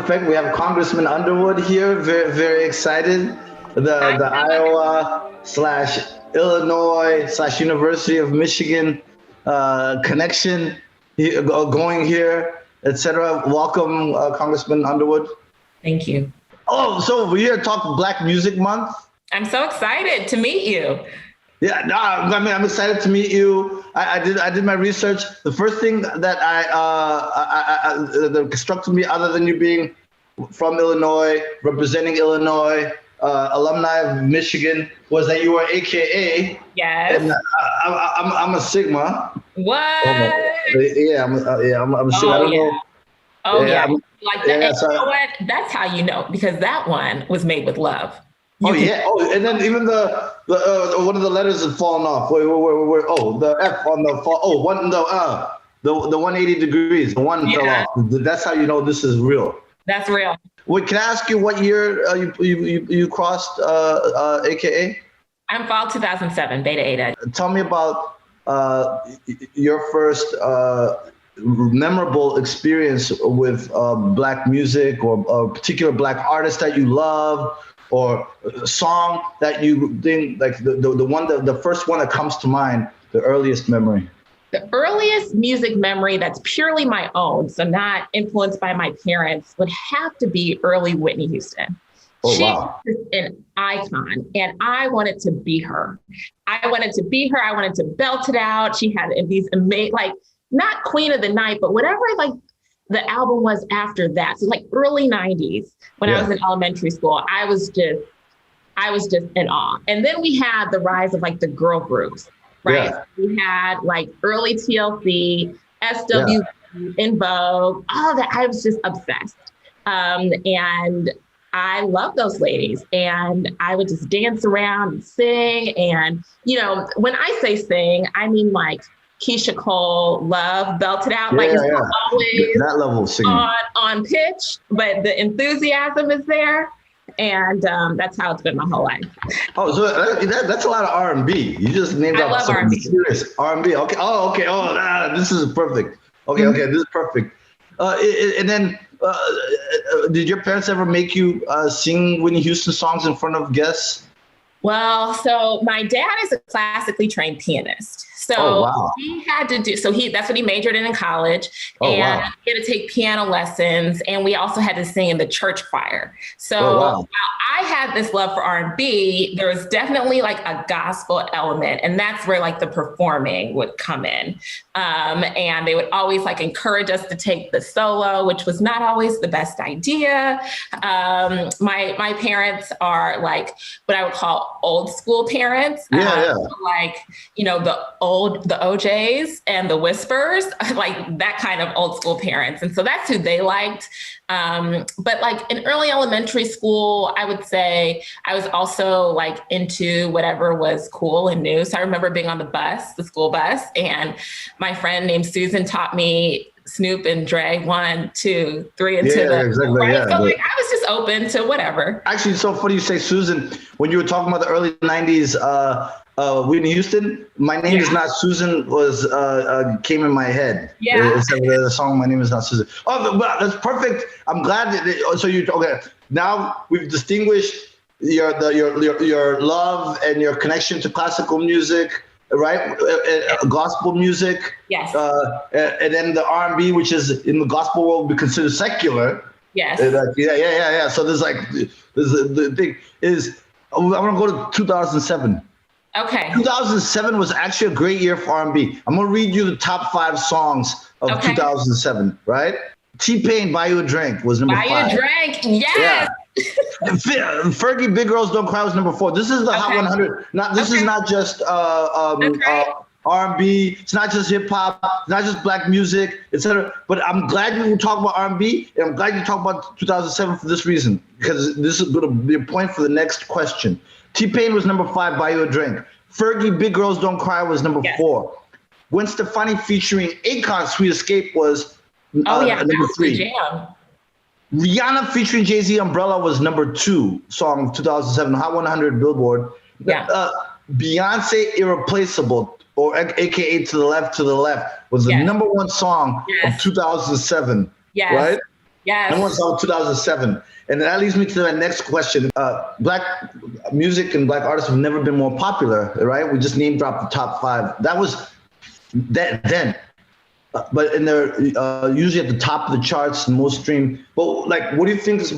effect. We have Congressman Underwood here, very, very excited. The Iowa / Illinois / University of Michigan connection going here, etc. Welcome, Congressman Underwood. Thank you. Oh, so we're here to talk Black Music Month. I'm so excited to meet you. Yeah, no, I mean, I'm excited to meet you. I did my research. The first thing that that struck me, other than you being from Illinois, representing Illinois, alumni of Michigan, was that you were AKA. Yes. And I'm a Sigma. What? Yeah, I'm a Sigma. I don't know. Oh yeah. Like that. Yeah, you know what? That's how you know, because that one was made with love. And then even the one of the letters had fallen off. Where the F on the fall. Oh, the 180 degrees. The one fell off. That's how you know this is real. That's real. Wait, can I ask you what year you crossed AKA? I'm fall 2007, Beta Eta. Tell me about your first memorable experience with Black music, or a particular Black artist that you love, or a song that you think, like the first one that comes to mind, the earliest memory. The earliest music memory that's purely my own, so not influenced by my parents, would have to be early Whitney Houston. Oh, She's wow. an icon, and I wanted to be her. I wanted to belt it out. She had these amazing, like, not Queen of the Night, but whatever, like, the album was after that. So like early 90s, when I was in elementary school, I was just in awe. And then we had the rise of like the girl groups, right? Yeah. We had like early TLC, SW, In Vogue, all that. I was just obsessed. And I love those ladies, and I would just dance around and sing. And, you know, when I say sing, I mean like Keisha Cole, Love, belted out, like it's always that level of singing on pitch, but the enthusiasm is there, and that's how it's been my whole life. Oh, so that's a lot of R&B. You just named out some serious R&B. Okay. Oh, okay. Oh, this is perfect. Okay, okay, this is perfect. And then, did your parents ever make you sing Whitney Houston songs in front of guests? Well, so my dad is a classically trained pianist. So he had to do, that's what he majored in college. He had to take piano lessons, and we also had to sing in the church choir. So while I had this love for R&B, there was definitely like a gospel element, and that's where like the performing would come in. And they would always like encourage us to take the solo, which was not always the best idea. My parents are like what I would call old school parents. Like, you know, the OJs and the Whispers, like that kind of old school parents. And so that's who they liked. But like in early elementary school, I would say I was also like into whatever was cool and new. So I remember being on the school bus, and my friend named Susan taught me Snoop and Dre 1, 2, 3 into exactly. Right? So like I was just open to whatever. Actually, it's so funny you say Susan. When you were talking about the early 90s, Whitney Houston, My Name Is Not Susan came in my head. The song My Name Is Not Susan. Oh, but that's perfect. I'm glad that now we've distinguished your love and your connection to classical music, right? Gospel music. Yes. And then the R&B, which is in the gospel world, we consider secular. Yes. So the thing is, I'm gonna go to 2007. Okay. 2007 was actually a great year for R&B. I'm gonna read you the top 5 songs of 2007. Right? T-Pain, Buy You a Drink was number 5. Buy You a Drink, yes. Yeah. Fergie, Big Girls Don't Cry was number 4. This is the Hot 100. This is not just R&B. It's not just hip hop. It's not just Black music, etc. But I'm glad you talk about R&B, and I'm glad you talk about 2007 for this reason, because this is going to be a point for the next question. T-Pain was number 5, Buy You a Drink. Fergie, Big Girls Don't Cry was number 4. Gwen Stefani featuring Akon, Sweet Escape was number 3. Jam. Rihanna featuring Jay-Z, Umbrella was number 2 song of 2007, Hot 100 Billboard. Beyonce, Irreplaceable, or AKA To the Left, was the number 1 song of 2007. Yes. Right? Yes. Number one song, 2007. And that leads me to the next question. Black music and Black artists have never been more popular, right? We just name dropped the top 5. That was then. But and they're usually at the top of the charts, most streamed. But like, what do you think is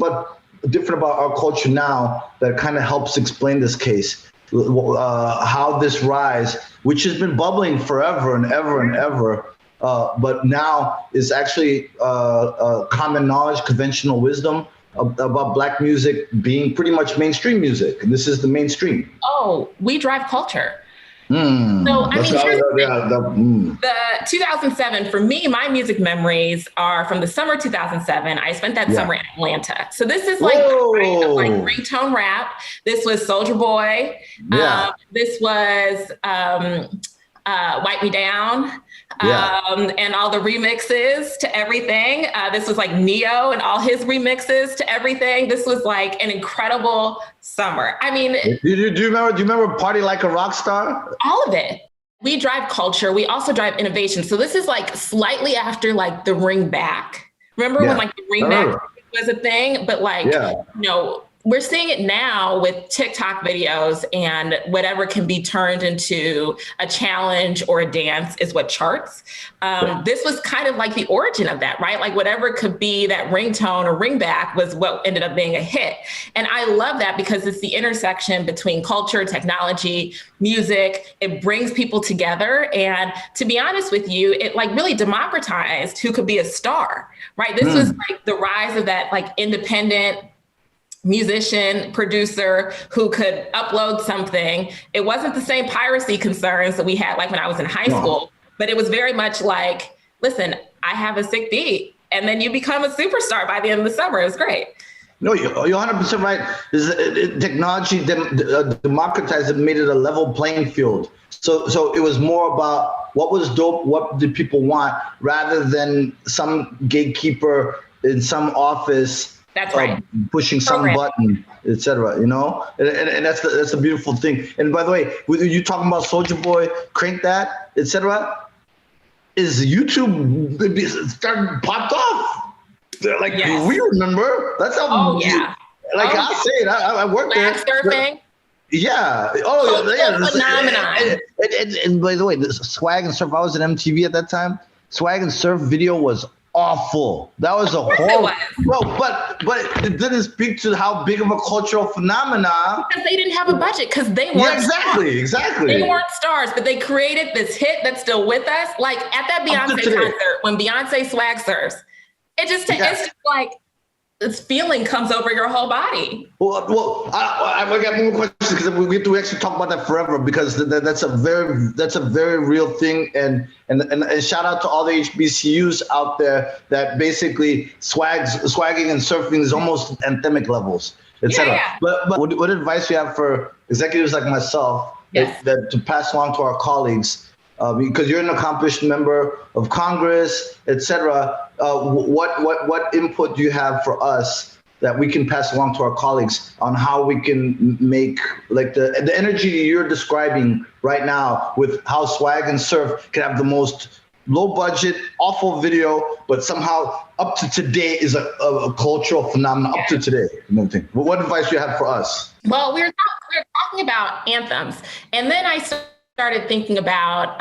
different about our culture now that kind of helps explain this case? How this rise, which has been bubbling forever and ever and ever, but now is actually common knowledge, conventional wisdom about Black music being pretty much mainstream music. And this is the mainstream. Oh, we drive culture. So, I mean, the 2007, for me, my music memories are from the summer 2007. I spent that summer in Atlanta. So this is like ringtone rap. This was Soulja Boy. This was Wipe Me Down. And all the remixes to everything. This was like Neo and all his remixes to everything. This was like an incredible summer. I mean, do you remember Party Like a Rock Star? All of it. We drive culture. We also drive innovation. So this is like slightly after like the ring back. Remember when like the ring back was a thing, but like, you know, we're seeing it now with TikTok videos, and whatever can be turned into a challenge or a dance is what charts. This was kind of like the origin of that, right? Like whatever could be that ringtone or ringback was what ended up being a hit. And I love that because it's the intersection between culture, technology, music. It brings people together. And to be honest with you, it like really democratized who could be a star, right? This was like the rise of that like independent musician, producer who could upload something. It wasn't the same piracy concerns that we had like when I was in high school, but it was very much like, listen, I have a sick beat, and then you become a superstar by the end of the summer. It was great. No, you're 100% right. Technology democratized it, made it a level playing field. So it was more about what was dope, what did people want, rather than some gatekeeper in some office pushing some button, etc. You know, and that's the beautiful thing. And by the way, with you talking about Soulja Boy, Crank That, etc., is YouTube started popped off? They're like, we remember. That's how. Like I say it, I worked there. Surfing. Phenomenon. And by the way, the Swag and Surf. I was at MTV at that time. Swag and Surf video was awful. That was a horrible. Well, but it didn't speak to how big of a cultural phenomenon. Because they didn't have a budget. Because they weren't. Exactly. They weren't stars, but they created this hit that's still with us. Like at that Beyonce concert, when Beyonce Swag Surfs, it's just like this feeling comes over your whole body. Well, I got more questions because we have to actually talk about that forever, because that's a very real thing. And shout out to all the HBCUs out there that basically swagging and surfing is almost anthemic levels, etc. But what advice do you have for executives like myself that to pass along to our colleagues? Because you're an accomplished member of Congress, etc. What input do you have for us that we can pass along to our colleagues on how we can make like the energy you're describing right now with how Swag and Surf can have the most low budget, awful video, but somehow up to today is a cultural phenomenon up to today. What advice do you have for us? Well, we were talking about anthems, and then I started thinking about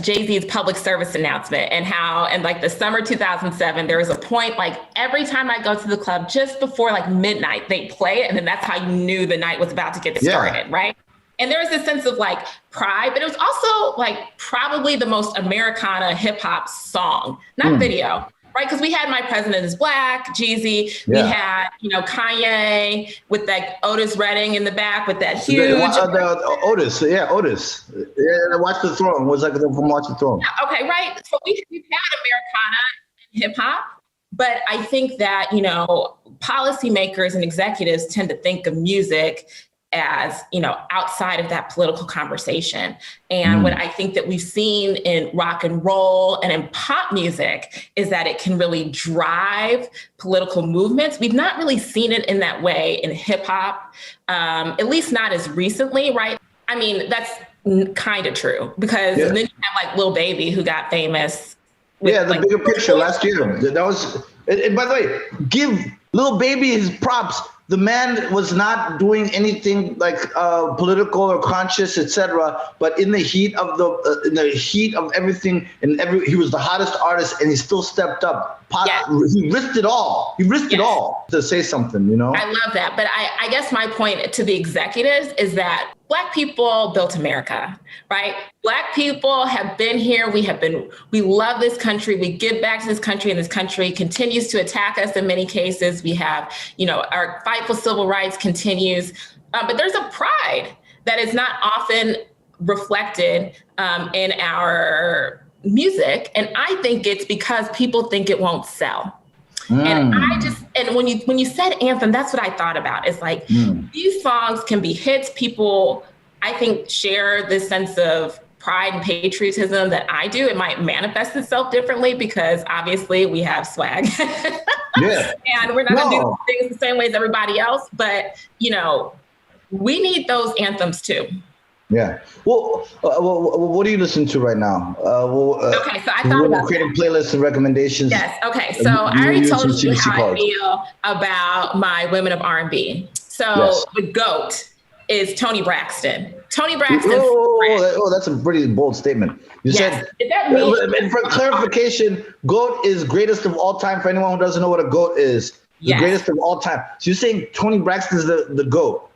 Jay-Z's public service announcement and how, in like the summer 2007, there was a point like every time I go to the club just before like midnight, they play it. And then that's how you knew the night was about to get started, right? And there was this sense of like pride, but it was also like probably the most Americana hip hop song, not video. Right, because we had My President is Black, Jeezy. We had, Kanye with that Otis Redding in the back with that huge. Otis. Yeah, Watch the Throne was like from Watch the Throne. Okay, right. So we've had Americana and hip hop, but I think that policymakers and executives tend to think of music as, outside of that political conversation. And what I think that we've seen in rock and roll and in pop music is that it can really drive political movements. We've not really seen it in that way in hip hop, at least not as recently, right? I mean, that's kind of true because then you have like Lil Baby who got famous. The Bigger Picture last year. That was And by the way, give Lil Baby his props. The man was not doing anything like political or conscious, etc. But in the heat of everything, he was the hottest artist, and he still stepped up. He risked it all. He risked it all to say something. You know. I love that, but I guess my point to the executives is that Black people built America, right? Black people have been here. We love this country. We give back to this country, and this country continues to attack us in many cases. We have, our fight for civil rights continues, but there's a pride that is not often reflected in our music. And I think it's because people think it won't sell. And when you said anthem, that's what I thought about. It's like these songs can be hits. People, I think, share this sense of pride and patriotism that I do. It might manifest itself differently because obviously we have swag. And we're not going to do things the same way as everybody else. But, we need those anthems too. Yeah. Well, what do you listen to right now? Okay, so I thought about creating playlists and recommendations. Yes. Okay. So I already told you how I feel about my women of R&B. So the GOAT is Toni Braxton. Toni Braxton. That's a pretty bold statement. You said. And for clarification, GOAT is greatest of all time. For anyone who doesn't know what a GOAT is, the greatest of all time. So you're saying Toni Braxton is the GOAT.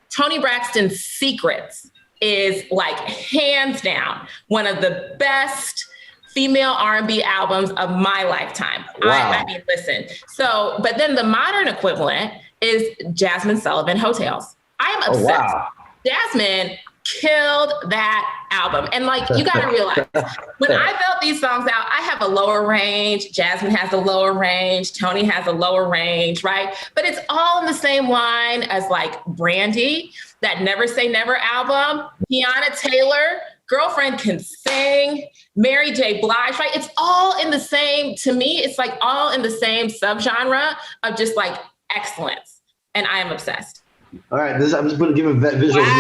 Toni Braxton's Secrets is like hands down one of the best female R&B albums of my lifetime. Wow. I mean, listen. So, but then the modern equivalent is Jasmine Sullivan, Hotels. I am obsessed. Oh, wow. Jasmine killed that album. And you got to realize, when I built these songs out, I have a lower range. Jasmine has a lower range. Toni has a lower range, right? But it's all in the same line as Brandy, that Never Say Never album, Tiana Taylor, Girlfriend Can Sing, Mary J. Blige, right? It's all in the same, to me, it's all in the same subgenre of just excellence. And I am obsessed. All right, I'm just going to give a visual. Wow.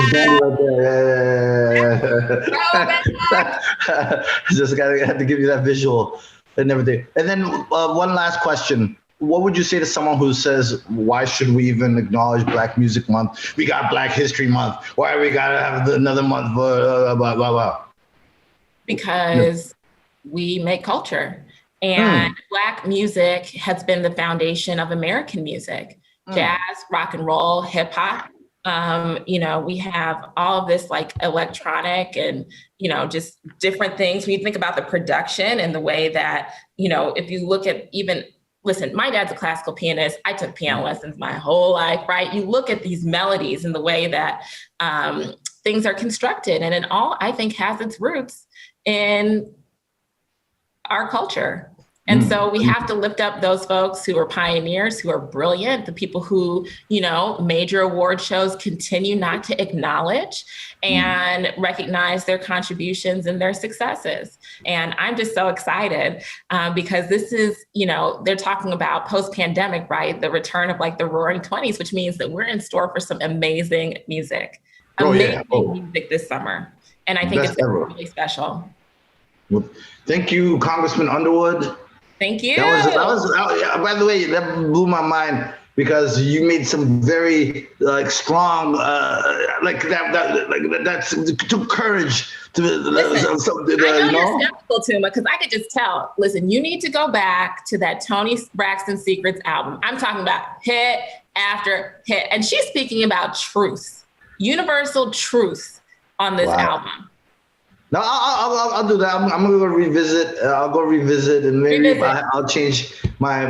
Just had to give you that visual and everything. And then one last question. What would you say to someone who says, why should we even acknowledge Black Music Month? We got Black History Month. Why we got to have another month for blah, blah, blah? Because we make culture. And Black music has been the foundation of American music. Jazz, rock and roll, hip hop. We have all of this electronic and, just different things. When you think about the production and the way that, if you look at listen, my dad's a classical pianist. I took piano lessons my whole life, right? You look at these melodies and the way that things are constructed, and it all, I think, has its roots in our culture. And so we have to lift up those folks who are pioneers, who are brilliant, the people who, major award shows continue not to acknowledge and recognize their contributions and their successes. And I'm just so excited because this is, they're talking about post-pandemic, right? The return of the roaring 20s, which means that we're in store for some amazing music, music this summer. And I think it's really special. Well, thank you, Congressman Underwood. Thank you. That was by the way, that blew my mind because you made some very strong that took courage to I know you're skeptical, Tuma, because I could just tell. Listen, you need to go back to that Toni Braxton Secrets album. I'm talking about hit after hit, and she's speaking about truth, universal truth on this album. No, I'll do that. I'm gonna go revisit. I'll go revisit, and maybe I'll change my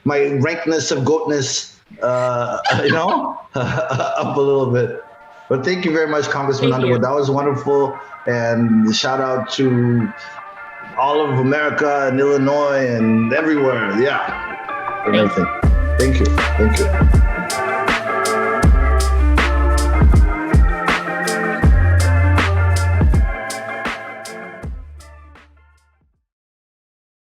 rankness of goatness, up a little bit. But thank you very much, Congressman Underwood. That was wonderful, and shout out to all of America and Illinois and everywhere. Yeah, and everything. Thank you.